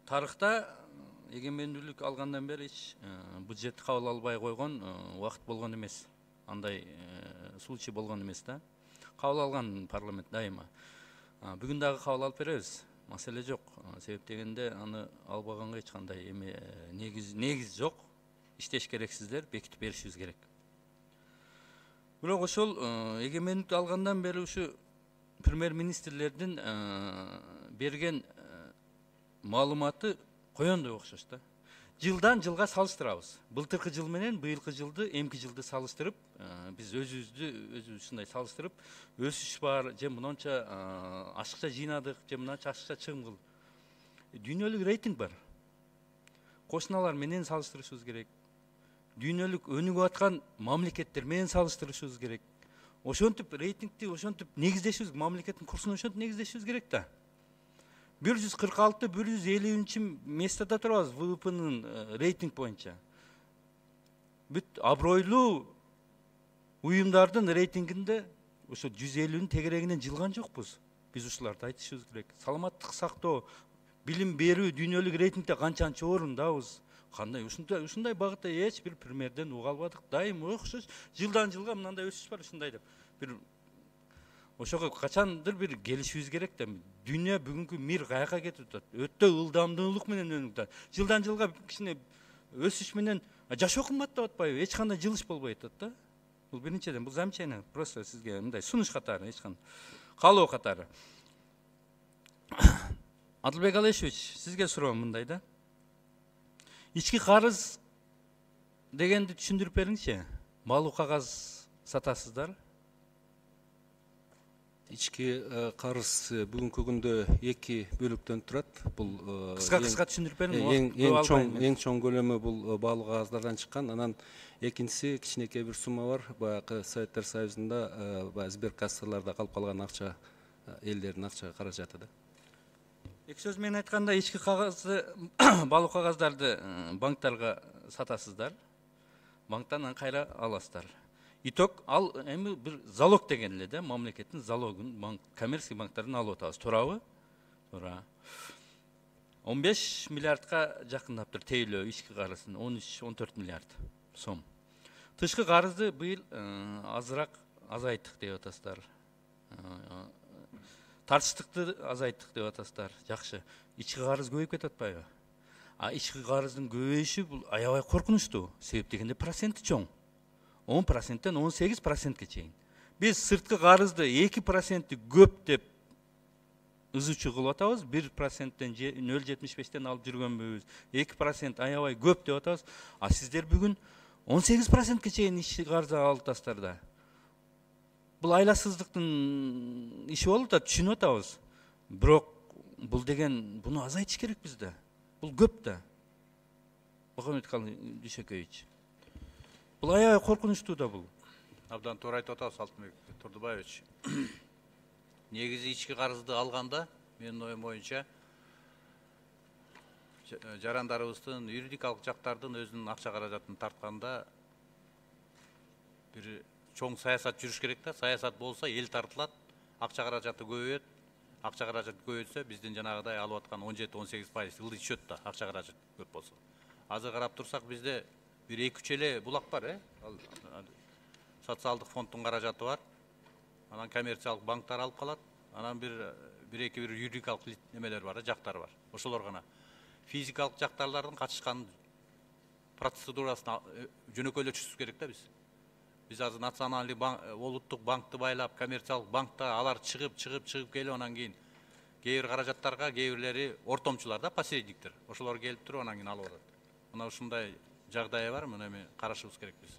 тарыхта эгемендүүлүк алгандан бери эч бюджетти кабыл албай койгон убакыт болгон эмес. Андай случай болгон эмес да. Кабыл алган парламент дайыма. Бүгүн дагы кабыл алып беребиз. Маселе жок. Себеп дегенде аны албаганга эч кандай эме негиз жок. Иштеш керексиздер, бекитип беришибиз керек. Бирок ошол эгемендик алгандан бери ушу премьер-министрлердин берген маалыматы коёндой окшош да. Жылдан жылга салыштырабыз. Былтыркы жыл менен быйылкы жылды, эмки жылды салыштырып, биз өзүбүз ушундай салыштырып, өсүш бар, же мынанча ашыкча жыйнадык, же мынанча ашыкча чыгым кылдык. Дүйнөлүк рейтинг бар. Кошуналар менен салыштырышыбыз керек. Дүйнөлүк өнүгүп аткан мамлекеттер менен салыштырышыбыз керек. Ошентип рейтингти ошентип негиздешибиз, мамлекеттин курсун ошентип негиздешибиз керек да. 146-150 местада турабыз ВВПнын рейтинг боюнча. Бүт абройлуу уюмдардын рейтингинде ошо 150-нин тегерегинен жылган жокпуз. Биз ушуларды айтышыбыз керек. Саламаттык сактоо, билим берүү дүйнөлүк рейтингде канчанчы орундабыз? Кандай ушундай багытта эч бир премьерден уга албадык. Дайым окшош жылдан жылга мындай өсүш бар ушундай деп. Бир ошого качандыр бир келишибиз керек да. Дүйнө бүгүнкү мир каяка кетип атат. Өтө ылдамдуулук менен өнүгүп атат. Жылдан жылга кичине өсүш менен жашоо кымбаттап атпайбы? Эч кандай жылыш болбой атат да. Бул биринчиден, бул замечание, просто сизге мындай сунуш катары, эч кандай каалоо катары. Адылбек Алешевич, сизге суроом мындай да. Ички карыз дегенди түшүндүрүп бериңизчи. Малуу кагаз сатасыздар? Ички карыз бүгүнкү күндө эки бөлүктөн турат. Бул кыска түшүндүрүп бериңиз. Эң чоң көлөмү бул баалуу кагаздардан чыккан. Анан экинчиси кичинекей бир сумма бар. Баягы Советтер Союзунда сберкассаларда калып калган акча, элдердин акча каражаты да. Эки сөз менен айтканда, ички кагазды, баалуу кагаздарды банктарга сатасыздар. Банктан кайра аласыздар. Итог ал эми бир залог деген эле да, мамлекеттин залогун коммерческий банктардан алып атабыз. Туурабы? Туура. 15 миллиардка жакындаптыр тейлөө ички карыздын, 13-14 миллиард сом. Тышкы карызды быйыл азыраак азайттык деп атасыздар. Тартыштыкты азайттык деп атасыздар. Жакшы. Ички карыз көбөйүп кетип атпайбы? Ички карыздын көбөйүшү бул аябай коркунучтуу. Себеп дегенде проценти чоң. 10%-тен 18%-ке чейин. Биз сырткы карызды 2% көп деп ызычуу кылып атабыз. 1%-тен 0,75-тен алып жүргөнбүз. 2% аябай көп деп атабыз. Сиздер бүгүн 18%-ке чейин ички карызды алып атасыздар да. Бул айласыздыктын иши болуп атат, түшүнүп атабыз. Бирок бул деген буну азайтыш керек бизде. Бул көп да. Мухаммед Дүйшөкөевич. Бул аябай коркунучтуу да бул. Абдан туура айтып атасыз, Алтынбек Турдубаевич. Негизи ички карызды алганда, менин оюм боюнча, жарандарыбыздын юридикалык жактардын өзүнүн акча каражатын тартканда бир чоң саясат жүрүш керек да. Саясат болса эл тартылат, акча каражаты көбөйөт. Акча каражаты көбөйсө биздин жанагыдай алып аткан 17-18% ылдый түшөт да, акча каражаты көп болсо. Азыр карап турсак бизде бир 2-3 эле булак бар, социалдык фонддун каражаты бар. Анан коммерциялык банктар алып калат. Анан бир юридикалык немелер бар, жактар бар. Ошолор гана. Физикалык жактарлардын катышкан процедурасын жөнөкөйлөтүшүбүз түшүш керек да биз. Биз азыр националдык банк, улуттук банкты байлап, коммерциялык банкта алар чыгып келип, анан кийин кээ бир каражаттарга, кээ бирлери ортомчулар да, посредниктер. Ошолор келип туруп анан кийин алып атат. Мына ушундай жагдайы бар, мына эми карашыбыз керек биз.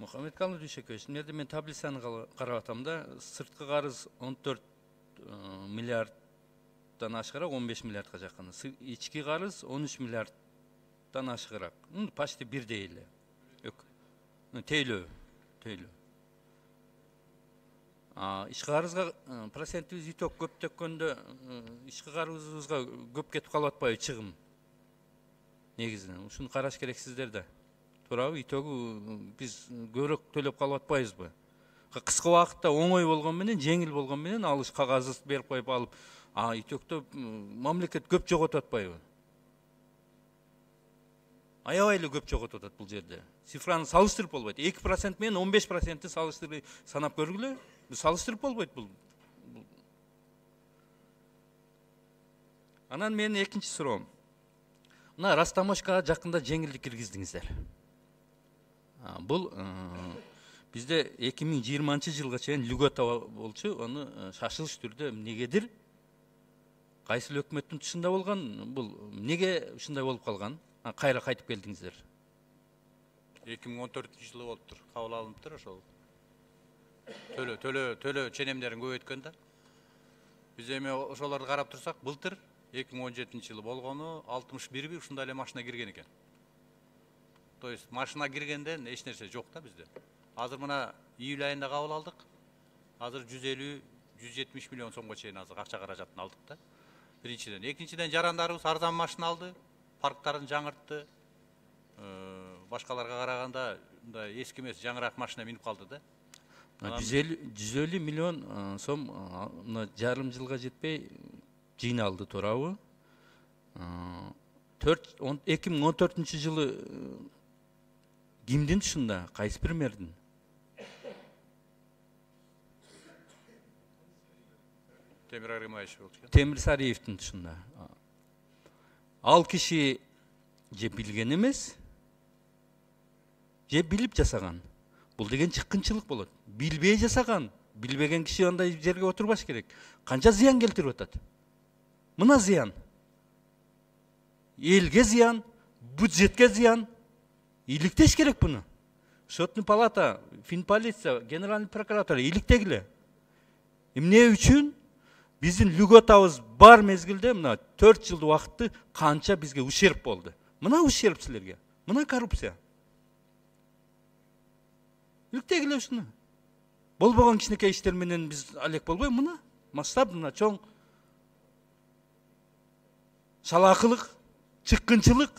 Мухаммед Дүйшөкөевич, мына жерде мен таблицаны карап атам да, сырткы карыз 14 миллиарддан ашыгыраак, 15 миллиардка жакын. Ички карыз 13 миллиарддан ашыгыраак. Почти бирдей эле. Тейлөө. Ички карызга процентибиз иток көп төккөндө, ички карызыбызга көп кетип калып атпайбы чыгым? Негизинен ушуну караш керексиздер да. Туурабы? Итогу биз көбүрөөк төлөп калып атпайбызбы? Кыска убакытта оңой болгон менен, жеңил болгон менен алыш, кагазды берип коюп алып, Итөктө мамлекет көп жоготуп атпайбы? Аябай эле көп жоготуп атат бул жерде. Цифраны салыштырып болбойт. 2% менен 15%-ти салыштырып санап көргүлө. Салыштырып болбойт бул. Анан менин экинчи суроом. Мына Растамошкага жакында жеңилдик киргиздиңиздер. Бул бизде 2020-жылга чейин льгота болчу, аны шашылыш түрдө эмнегедир кайсыл өкмөттүн тушунда болгон, бул эмнеге ушундай болуп калган? Кайра кайтып келдиңиздер. 2014-жылы болуптур, кабыл алыныптыр ошол. Төлөө ченемдерин көбөйткөн да. Биз эми ошолорду карап турсак, былтыр 2017-жылы болгону 61 ушундай эле машина кирген экен. То есть машина киргенден эч нерсе жок да бизде. Азыр мына июль айында кабыл алдык. Азыр 150-170 миллион сомго чейин азыр акча каражатын алдык да. Биринчиден, экинчиден жарандарыбыз арзан машина алды, парктарын жаңыртты. Башкаларга караганда мындай эски эмес, жаңыраак машина минип калды да. 150 миллион сом жарым жылга жетпей жыйналды, туурабы? 2014-жылы кимдин тушунда? Кайсы премьердин? Темир Аримаевич болчу. Темир Сариевдин тушунда. Ал киши же билген эмес, же билип жасаган. Бул деген чыккынчылык болот. Билбей жасаган, билбеген киши андай жерге отурбаш керек. Канча зыян келтирип атат? Мына зыян. Элге зыян, бюджетке зыян. Иликтеш керек буну. Сотный палата, Финполиция, Генеральный прокуратура иликтегиле. Эмне үчүн биздин льготабыз бар мезгилде мына 4 жыл убакытты канча бизге ущерб болду. Мына ущерб силерге. Мына коррупция. Иликтегиле ушуну. Болбогон кичинекей иштер менен биз алек болбой, мына масштаб, мына чоң шалакылык, чыккынчылык.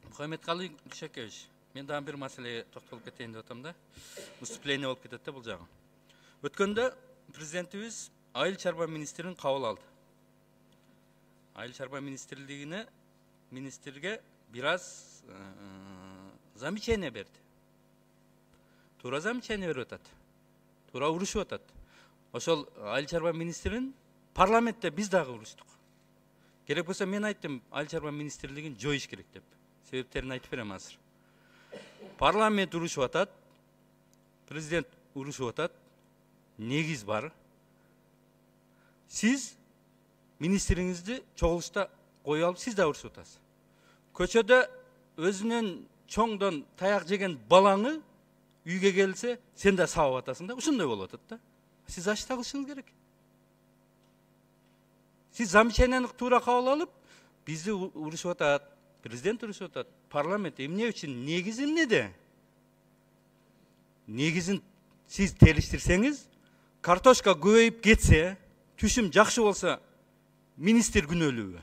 Мухаммедкалый Кушакевич, мен дагы бир маселеге токтолуп кетейин деп атам да. Выступление болуп кетет да бул жагы. Өткөндө президентибиз айыл чарба министрин кабыл алды. Айыл чарба министрге бир аз замечание берди. Туура замечание берип атат. Туура урушуп атат. Ошол айыл чарба министрин парламентте биз дагы уруштук. Керек болсо мен айттым, айыл чарба министрлигин жоюш керек деп. Себептерин айтып берем азыр. Парламент урушуп атат, президент урушуп атат, негиз бар. Сиз министриңизди чогулушта кое алып, сиз да урушуп атасыз. Көчөдө өзүнөн чоңдон таяк жеген балаңы үйгө келсе, сен да сабап атасың да, ушундай болуп атат да. Сиз ашта кылышыңыз керек. Сиз замечанияны туура кабыл алып, бизди урушуп атат, президент урушуп атат, парламент эмне үчүн, негизи эмнеде? Негизин сиз териштирсеңиз, картошка көбөйүп кетсе, түшүм жакшы болса, министр күнөөлүүбү?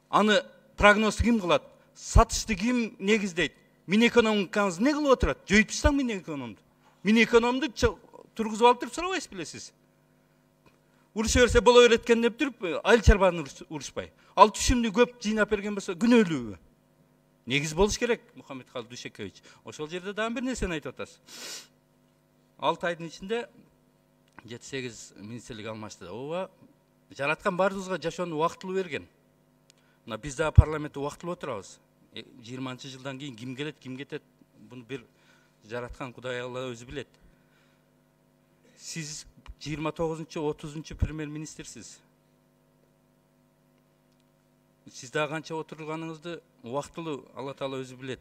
Аны прогнозду ким кылат? Сатышты ким негиздейт? Минэкономикабыз не кылып отурат? Жоюп таштаң Минэкономду. Минэкономду тургузуп алып туруп сурабайсыз белесиз. Уруша берсе боло берет экен деп туруп, айыл чарбаны урушпай. Ал түшүмдү көп жыйнап берген болсо күнөөлүүбү? Негиз болуш керек, Мухаммедкалый Дүйшөкевич. Ошол жерде дагы бир нерсени айтып атасыз. 6 айдын ичинде 7-8 министрлик алмашты. Ооба, жараткан баарыбызга жашоону убактылуу берген. Мына биз дагы парламентте убактылуу отурабыз. 20-жылдан кийин ким келет, ким кетет, буну бир жараткан Кудай Алла өзү билет. Сиз 29-30 премьер-министрсиз. Сиз дагы канча отурганыңызды убактылуу Алла Таала өзү билет.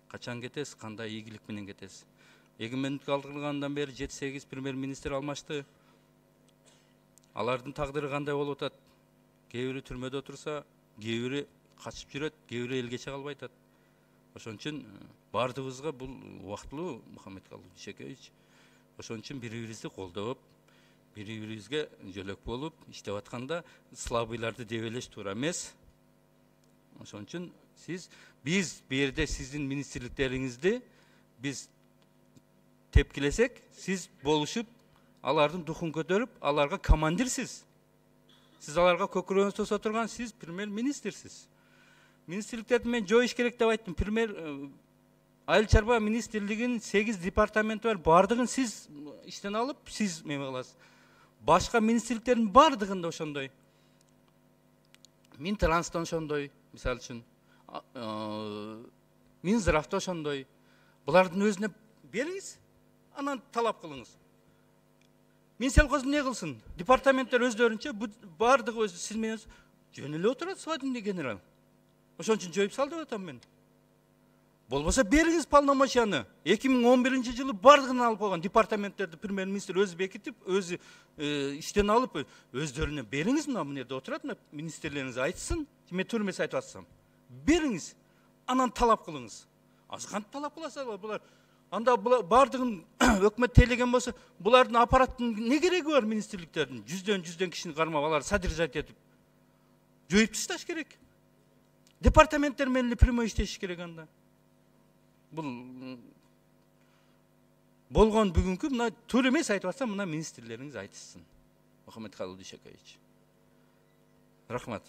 Качан кетесиз, кандай ийгилик менен кетесиз. Эгемендик алынгандан бери 7-8 премьер-министр алмашты. Алардын тагдыры кандай болуп атат? Кээ бири түрмөдө отурса, кээ бири качып жүрөт, кээ бири элге чыга албай атат. Ошон үчүн бардыгыбызга бул убактылуу, Мухаммедкалый Дүйшөкевич. Ошон үчүн бири-бирибизди колдоп, бири-бирибизге жөлөк болуп иштеп атканда слабыйларды дебелеш туура эмес. Ошон үчүн биз бу жерде сиздин министрликтериңизди биз тепкилесек, сиз болушуп, алардын духун көтөрүп, аларга командирсиз. Сиз аларга көкүрөгүн тоса турган сиз премьер-министрсиз. Министрликтерди мен жоюш керек деп айттым. Айыл чарба министрлигинин 8 департаменти бар. Бардыгын сиз иштен алып, сиз неме кыласыз. Башка министрликтердин бардыгында ошондой. Минтранстан ошондой, мисалы үчүн. Минздравда ошондой. Булардын өзүнө бериңиз, анан талап кылыңыз. Минсельхоз не кылсын? Департаменттер өздөрүнчө бардыгы өзү сиз менен жөн эле отурат, свадебный генерал. Ошон үчүн жоюп сал деп атам мен. Болбосо бериңиз полномочияны. 2011-жылы бардыгын алып койгон департаменттерди премьер-министр өзү бекитип, өзү иштен алып, өздөрүнө бериңиз, мына бу жерде отурат, министрлериңиз айтсын, мен туура эмес айтып атсам. Бериңиз, анан талап кылыңыз. Аз кантип талап кыласыздар булар? Анда бардыгын өкмөт тейлеген болсо, булардын аппараттын не кереги бар министрликтердин? Жүздөн кишини кармап алар содержать этип. Жоюп ташташ керек. Департаменттер менен прямой иштешиш керек анда. Бул болгон бүгүнкү мына туура эмес айтып атсам, мына министрлериңиз айтышсын. Мухаммед Халил Дүйшөкөевич. Рахмат.